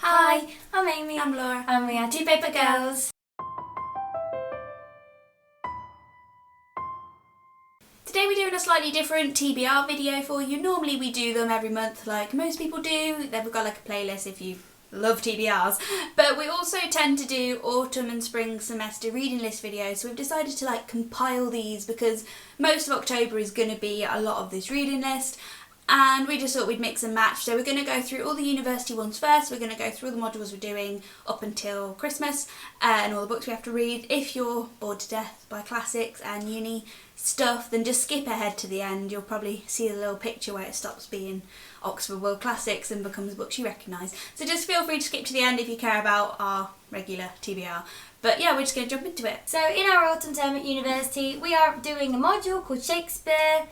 Hi, I'm Amy. I'm Laura. And we are TwoPaperGirls. Today we're doing a slightly different TBR video for you. Normally we do them every month like most people do. Then we've got like a playlist if you love TBRs. But we also tend to do autumn and spring semester reading list videos. So we've decided to compile these because most of October is going to be a lot of this reading list. And we just thought we'd mix and match. So we're going to go through all the university ones first. We're going to go through all the modules we're doing up until Christmas and all the books we have to read. If you're bored to death by classics and uni stuff, then just skip ahead to the end. You'll probably see a little picture where it stops being Oxford World Classics and becomes books you recognise. So just feel free to skip to the end if you care about our regular TBR. But yeah, we're just going to jump into it. So in our autumn term at university, we are doing a module called Shakespeare.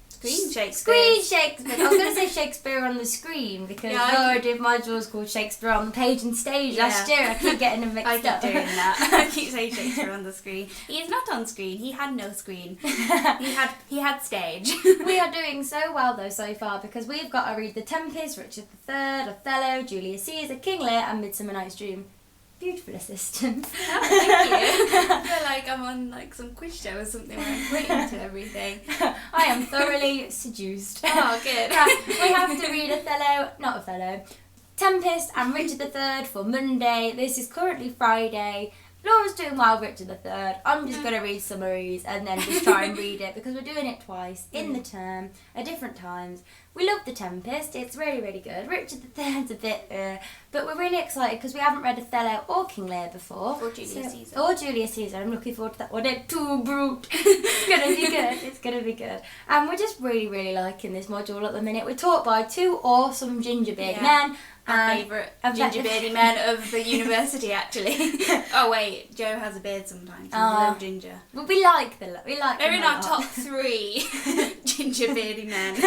Screen Shakespeare. Screen Shakespeare. I was going to say Shakespeare on the screen because Laura did modules called Shakespeare on the page and stage last year. I keep getting them mixed up. I keep doing that. I keep saying Shakespeare on the screen. He is not on screen. He had no screen. He had stage. We are doing so well though so far because we've got to read The Tempest, Richard III, Othello, Julius Caesar, King Lear and Midsummer Night's Dream. Beautiful assistant. Oh, thank you. I feel like I'm on some quiz show or something where I'm pointing to everything. I am thoroughly seduced. Oh, good. We have to read Tempest and Richard III for Monday. This is currently Friday. Laura's doing well, Richard III. I'm just going to read summaries and then just try and read it because we're doing it twice in the term at different times. We love The Tempest. It's really, really good. Richard III's a bit, but we're really excited because we haven't read Othello or King Lear before. Or Julius Caesar. Or Julius Caesar. I'm looking forward to that one. It's too brute. It's going to be good. It's going to be good. And we're just really, really liking this module at the minute. We're taught by two awesome gingerbeard men. Our favourite gingerbeardy men of the university, actually. Oh wait, Joe has a beard sometimes. He's a little ginger. But we like them. They're in our top 3 gingerbeardy men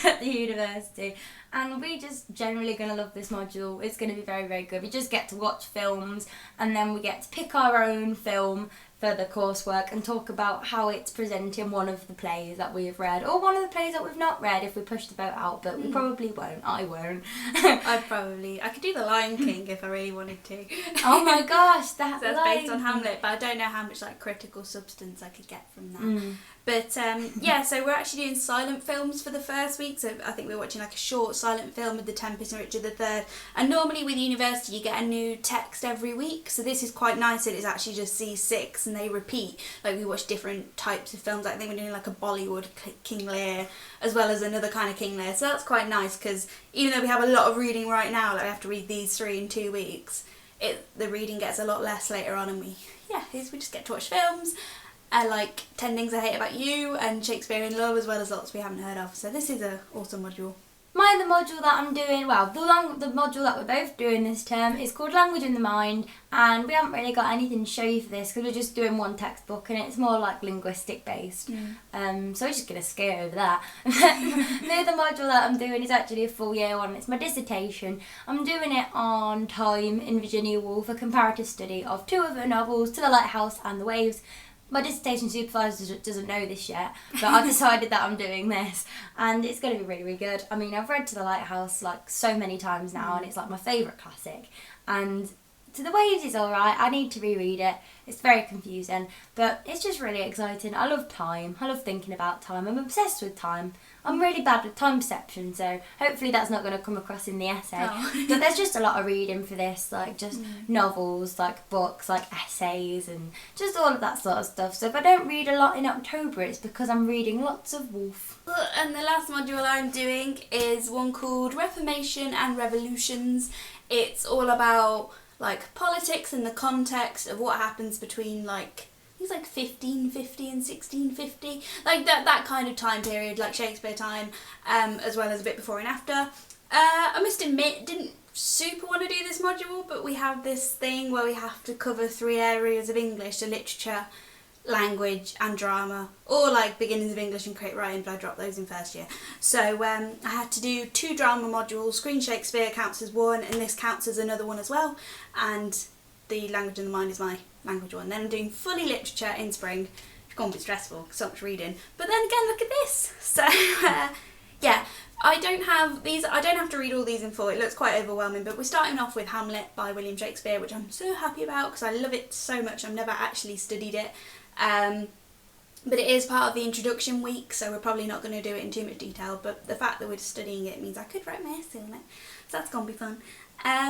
at the university. And we just generally going to love this module. It's going to be very, very good. We just get to watch films and then we get to pick our own film for the coursework and talk about how it's presenting one of the plays that we have read or one of the plays that we've not read if we push the boat out, but we probably won't. I won't. I could do The Lion King if I really wanted to. Oh my gosh, that's based on Hamlet, but I don't know how much critical substance I could get from that. But yeah, so we're actually doing silent films for the first week. So I think we're watching a short silent film with The Tempest and Richard III. And normally with university you get a new text every week. So this is quite nice that it's actually just these 6 and they repeat. We watch different types of films. I think we're doing a Bollywood King Lear as well as another kind of King Lear. So that's quite nice because even though we have a lot of reading right now, we have to read these 3 in 2 weeks, the reading gets a lot less later on and we just get to watch films. I like 10 Things I Hate About You and Shakespeare in Love as well as lots we haven't heard of. So this is an awesome module. The module that I'm doing, the module that we're both doing this term is called Language in the Mind, and we haven't really got anything to show you for this because we're just doing one textbook and it's more linguistic based. So we're just going to scare over that. The other module that I'm doing is actually a full year one. It's my dissertation. I'm doing it on time in Virginia Woolf, a comparative study of 2 of her novels, To the Lighthouse and The Waves. My dissertation supervisor doesn't know this yet, but I've decided that I'm doing this and it's going to be really, really good. I mean, I've read To the Lighthouse so many times now and it's my favourite classic. And To the Waves is alright, I need to reread it. It's very confusing, but it's just really exciting. I love time, I love thinking about time, I'm obsessed with time. I'm really bad with time perception, so hopefully that's not going to come across in the essay. But there's just a lot of reading for this, novels, books, essays, and just all of that sort of stuff. So if I don't read a lot in October, it's because I'm reading lots of Woolf. And the last module I'm doing is one called Reformation and Revolutions. It's all about politics and the context of what happens between 1550 and 1650, that kind of time period, Shakespeare time, as well as a bit before and after. I must admit, didn't super want to do this module, but we have this thing where we have to cover 3 areas of English, so literature, language and drama, or beginnings of English and creative writing, but I dropped those in first year. So I had to do 2 drama modules. Screen Shakespeare counts as one and this counts as another one as well, and the Language in the Mind is my language one. Then I'm doing fully literature in spring. It's going to be stressful, so much reading. But then again, look at this. So yeah, I don't have to read all these in full. It looks quite overwhelming, but we're starting off with Hamlet by William Shakespeare, which I'm so happy about because I love it so much. I've never actually studied it. But it is part of the introduction week, so we're probably not going to do it in too much detail, but the fact that we're studying it means I could write my essay on it, so that's going to be fun.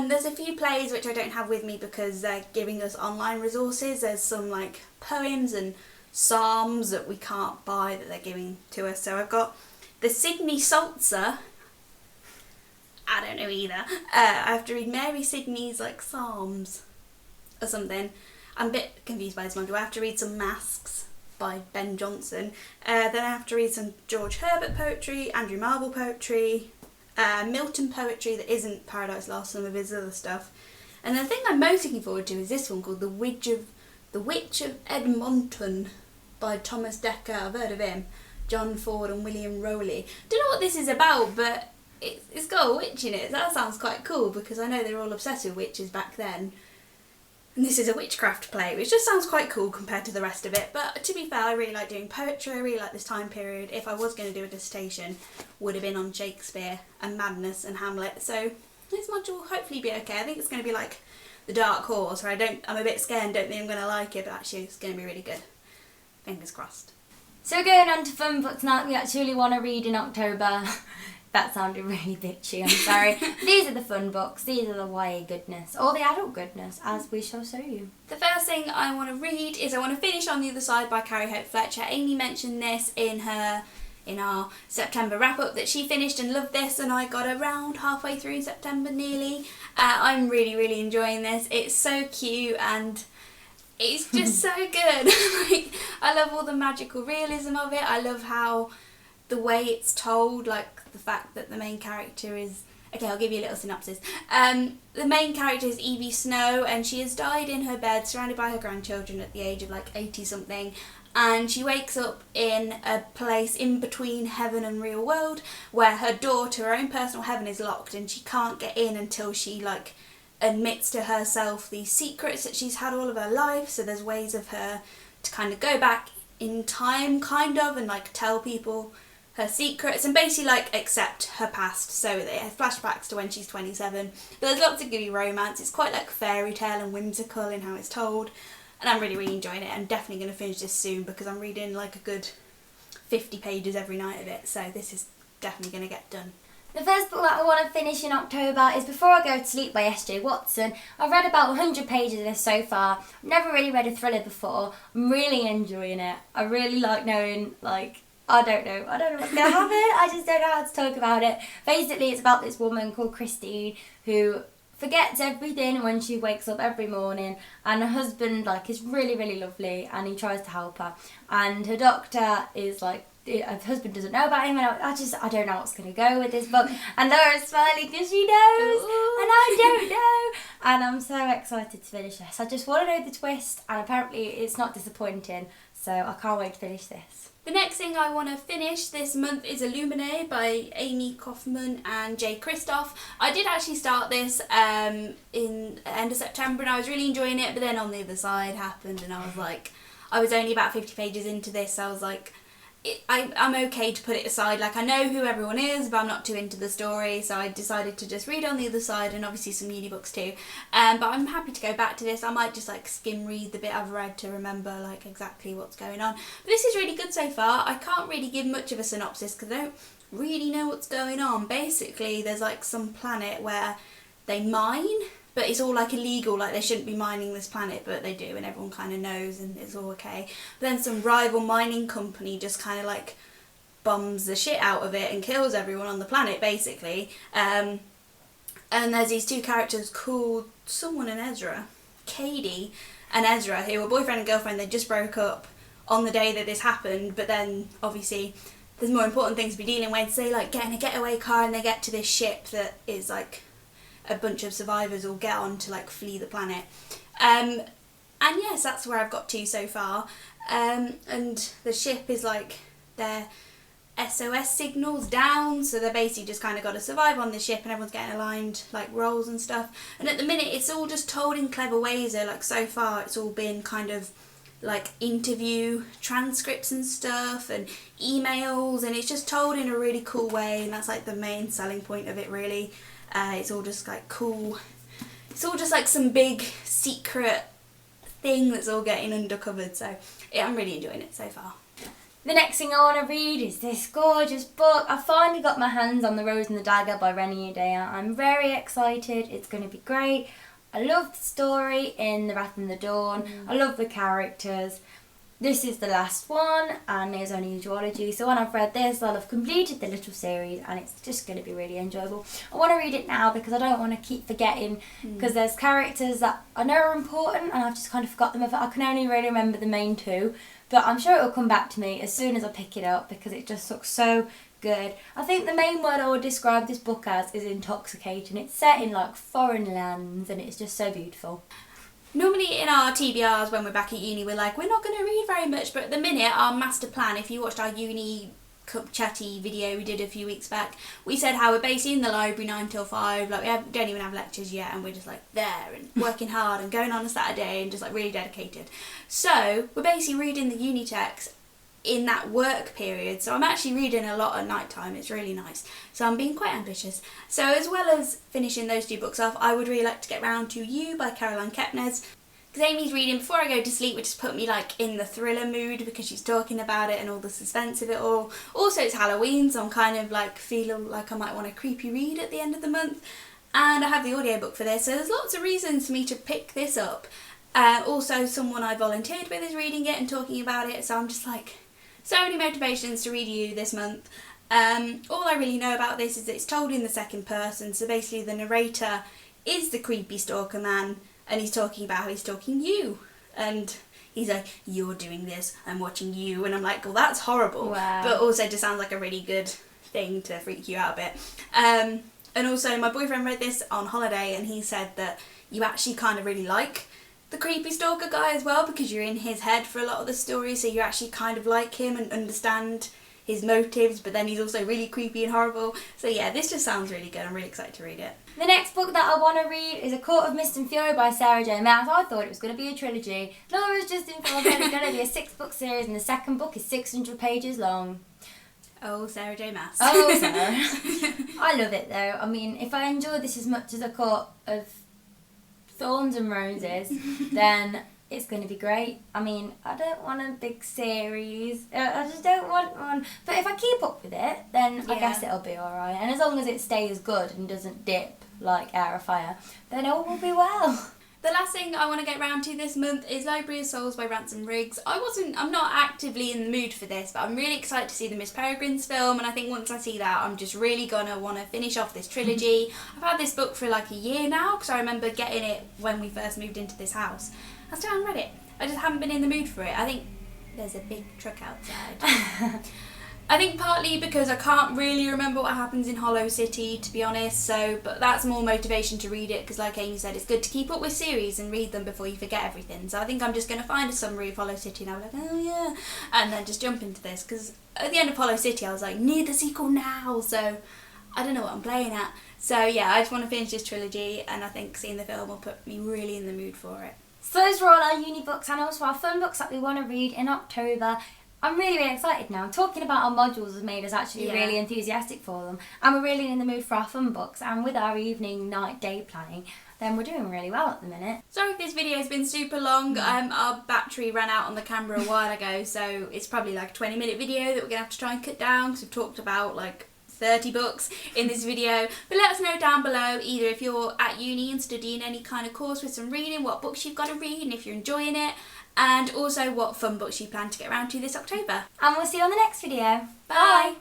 There's a few plays which I don't have with me because they're giving us online resources. There's some like poems and psalms that we can't buy that they're giving to us. So I've got the Sidney Salzer. I don't know either. I have to read Mary Sidney's like psalms or something. I'm a bit confused by this module. I have to read some Masks by Ben Jonson. Then I have to read some George Herbert poetry, Andrew Marvell poetry, Milton poetry that isn't Paradise Lost, some of his other stuff. And the thing I'm most looking forward to is this one called The Witch of Edmonton by Thomas Dekker. I've heard of him. John Ford and William Rowley. Don't know what this is about, but it's got a witch in it. That sounds quite cool because I know they were all obsessed with witches back then. And this is a witchcraft play, which just sounds quite cool compared to the rest of it. But to be fair, I really like doing poetry. I really like this time period. If I was going to do a dissertation, would have been on Shakespeare and Madness and Hamlet. So this module will hopefully be okay. I think it's going to be like the Dark Horse, where I'm a bit scared and don't think I'm going to like it, but actually it's going to be really good. Fingers crossed. So we're going on to fun books now that we actually want to read in October. That sounded really bitchy, I'm sorry. These are the fun books, these are the YA goodness, or the adult goodness, as we shall show you. The first thing I want to read is I want to finish On the Other Side by Carrie Hope Fletcher. Amy mentioned this in our September wrap-up that she finished and loved this, and I got around halfway through September nearly. I'm really, really enjoying this. It's so cute and it's just so good. Like, I love all the magical realism of it. I love how the way it's told, like the fact that the main character is... Okay, I'll give you a little synopsis. The main character is Evie Snow, and she has died in her bed surrounded by her grandchildren at the age of like 80-something. And she wakes up in a place in between heaven and real world where her door to her own personal heaven is locked, and she can't get in until she like admits to herself these secrets that she's had all of her life. So there's ways of her to kind of go back in time kind of and like tell people her secrets and basically like accept her past. So they have flashbacks to when she's 27. But there's lots of goody romance. It's quite like fairy tale and whimsical in how it's told. And I'm really, really enjoying it. I'm definitely going to finish this soon because I'm reading like a good 50 pages every night of it. So this is definitely going to get done. The first book that I want to finish in October is Before I Go to Sleep by S.J. Watson. I've read about 100 pages of this so far. I've never really read a thriller before. I'm really enjoying it. I really like knowing, like, I don't know what's going to happen. I just don't know how to talk about it. Basically, it's about this woman called Christine who forgets everything when she wakes up every morning, and her husband, like, is really, really lovely, and he tries to help her. And her doctor is like, her husband doesn't know about him, and I don't know what's going to go with this book. And Laura's smiling because she knows, and I don't know. And I'm so excited to finish this. I just want to know the twist, and apparently it's not disappointing, so I can't wait to finish this. The next thing I want to finish this month is Illuminae by Amy Kaufman and Jay Kristoff. I did actually start this in the end of September and I was really enjoying it, but then On the Other Side happened and I was like, I was only about 50 pages into this, so I was like, I'm okay to put it aside. Like, I know who everyone is, but I'm not too into the story, so I decided to just read On the Other Side and obviously some uni books too. But I'm happy to go back to this. I might just like skim read the bit I've read to remember like exactly what's going on. But this is really good so far. I can't really give much of a synopsis because I don't really know what's going on. Basically, there's like some planet where they mine, but it's all like illegal, like they shouldn't be mining this planet, but they do, and everyone kind of knows, and it's all okay. But then some rival mining company just kind of like bombs the shit out of it and kills everyone on the planet, basically. And there's these two characters called someone and Ezra, Katie and Ezra, who were boyfriend and girlfriend. They just broke up on the day that this happened, but then obviously there's more important things to be dealing with. So they like get in a getaway car and they get to this ship that is like a bunch of survivors will get on to like flee the planet. And yes, that's where I've got to so far. And the ship is like their SOS signals down, so they're basically just kind of got to survive on the ship and everyone's getting aligned like roles and stuff. And at the minute it's all just told in clever ways though. Like so far it's all been kind of like interview transcripts and stuff and emails, and it's just told in a really cool way, and that's like the main selling point of it really. It's all just like cool. It's all just like some big secret thing that's all getting undercovered, so yeah, I'm really enjoying it so far. The next thing I want to read is this gorgeous book. I finally got my hands on The Rose and the Dagger by Renée Udea. I'm very excited. It's going to be great. I love the story in The Wrath and the Dawn. I love the characters. This is the last one, and there's only a duology. So when I've read this, I'll have completed the little series, and it's just going to be really enjoyable. I want to read it now because I don't want to keep forgetting, because there's characters that I know are important, and I've just kind of forgot them. I can only really remember the main two. But I'm sure it'll come back to me as soon as I pick it up, because it just looks so good. I think the main word I would describe this book as is intoxicating. It's set in like foreign lands, and it's just so beautiful. Normally in our TBRs when we're back at uni, we're like, we're not going to read very much, but at the minute our master plan, if you watched our uni cup chatty video we did a few weeks back, we said how we're basically in the library 9 till 5, like we don't even have lectures yet, and we're just like there and working hard and going on a Saturday and just like really dedicated. So we're basically reading the uni text in that work period, so I'm actually reading a lot at night time. It's really nice, so I'm being quite ambitious. So as well as finishing those 2 books off, I would really like to get round to You by Caroline Kepnes, because Amy's reading before I go to sleep, which has put me like in the thriller mood because she's talking about it and all the suspense of it all. Also it's Halloween, so I'm kind of like feeling like I might want a creepy read at the end of the month, and I have the audiobook for this, so there's lots of reasons for me to pick this up. Also someone I volunteered with is reading it and talking about it, so I'm just like, so many motivations to read You this month. All I really know about this is that it's told in the second person, so basically the narrator is the creepy stalker man, and he's talking about how he's stalking you, and he's like, you're doing this, I'm watching you, and I'm like, well, that's horrible. Wow. But also it just sounds like a really good thing to freak you out a bit. And also my boyfriend read this on holiday, and he said that you actually kind of really like the creepy stalker guy as well, because you're in his head for a lot of the story, so you actually kind of like him and understand his motives, but then he's also really creepy and horrible. So yeah, this just sounds really good. I'm really excited to read it. The next book that I want to read is A Court of Mist and Fury by Sarah J Maas. I thought it was going to be a trilogy. Laura's just informed that it's going to be a 6-book series, and the second book is 600 pages long. Oh, Sarah J Maas. Oh, Sarah. I love it though. I mean, if I enjoy this as much as A Court of Thorns and Roses, then it's going to be great. I mean, I don't want a big series. I just don't want one. But if I keep up with it, then I guess it'll be alright. And as long as it stays good and doesn't dip like Air of Fire, then all will be well. The last thing I want to get round to this month is Library of Souls by Ransom Riggs. I'm not actively in the mood for this, but I'm really excited to see the Miss Peregrine's film, and I think once I see that, I'm just really gonna want to finish off this trilogy. I've had this book for like a year now, because I remember getting it when we first moved into this house. I still haven't read it. I just haven't been in the mood for it. I think there's a big truck outside. I think partly because I can't really remember what happens in Hollow City, to be honest, but that's more motivation to read it, because like Amy said, it's good to keep up with series and read them before you forget everything. So I think I'm just going to find a summary of Hollow City and I'll be like, oh yeah, and then just jump into this, because at the end of Hollow City I was like, need the sequel now, so I don't know what I'm playing at. So yeah, I just want to finish this trilogy, and I think seeing the film will put me really in the mood for it. So those were all our uni books and also our fun books that we want to read in October. I'm really, really excited now. Talking about our modules has made us actually really enthusiastic for them. And we're really in the mood for our fun books. And with our evening, night, day planning, then we're doing really well at the minute. Sorry if this video has been super long. Our battery ran out on the camera a while ago, so it's probably like a 20-minute video that we're going to have to try and cut down, because we've talked about like 30 books in this video. But let us know down below, either if you're at uni and studying any kind of course with some reading, what books you've got to read and if you're enjoying it, and also what fun books you plan to get around to this October. And we'll see you on the next video. Bye!